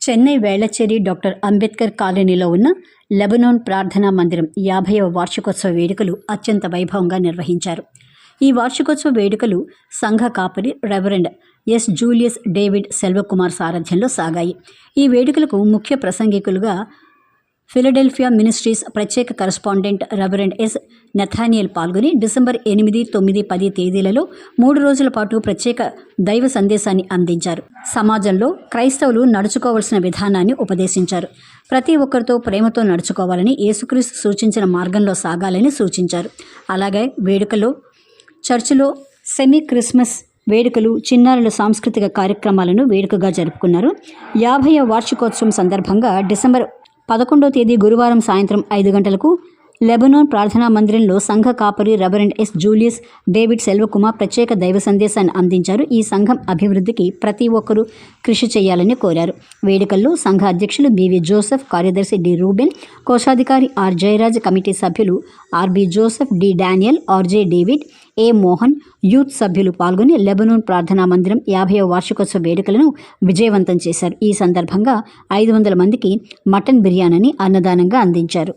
Chennai Velachery doctor Ambedkar కాలనీలో ఉన్న Lebanon ప్రార్థనా మందిరం 50వ వార్షికోత్సవ వేడుకలు అత్యంత వైభవంగా నిర్వహించారు. ఈ వార్షికోత్సవ వేడుకలు సంఘ కాపరి reverend yes. Julius David Selvakumar సారథ్యంలో సాగాయి. ఈ వేడుకలకు ముఖ్య ప్రసంగికులుగా ఫిలడెల్ఫియా మినిస్ట్రీస్ ప్రత్యేక కరస్పాండెంట్ రెవరెండ్ ఎస్. నథానియల్ పాల్గొని డిసెంబర్ 8, 9, 10 తేదీలలో 3 రోజుల పాటు ప్రత్యేక దైవ సందేశాన్ని అందించారు. సమాజంలో క్రైస్తవులు నడుచుకోవాల్సిన విధానాన్ని ఉపదేశించారు. ప్రతి ఒక్కరితో ప్రేమతో నడుచుకోవాలని, యేసుక్రీస్తు సూచించిన మార్గంలో సాగాలని సూచించారు. అలాగే వేడుకలో చర్చిలో సెమీ క్రిస్మస్ వేడుకలు, చిన్నారుల సాంస్కృతిక కార్యక్రమాలను వేడుకగా జరుపుకున్నారు. 50వ వార్షికోత్సవం సందర్భంగా డిసెంబర్ 11వ తేదీ గురువారం సాయంత్రం 5 గంటలకు లెబనాన్ ప్రార్థనా మందిరంలో సంఘ కాపరి reverend yes. Julius David Selvakumar ప్రత్యేక దైవ సందేశాన్ని అందించారు. ఈ సంఘం అభివృద్ధికి ప్రతి ఒక్కరూ కృషి చేయాలని కోరారు. వేడుకల్లో సంఘ అధ్యక్షులు బివి జోసెఫ్, కార్యదర్శి డి రూబెన్, కోశాధికారి ఆర్ జయరాజ్, కమిటీ సభ్యులు RB Joseph, D Daniel, RJ David, A Mohan, youth సభ్యులు పాల్గొని లెబనాన్ ప్రార్థనా మందిరం 50వ వార్షికోత్సవ వేడుకలను విజయవంతం చేశారు. ఈ సందర్భంగా 500 మందికి మటన్ బిర్యానీని అన్నదానంగా అందించారు.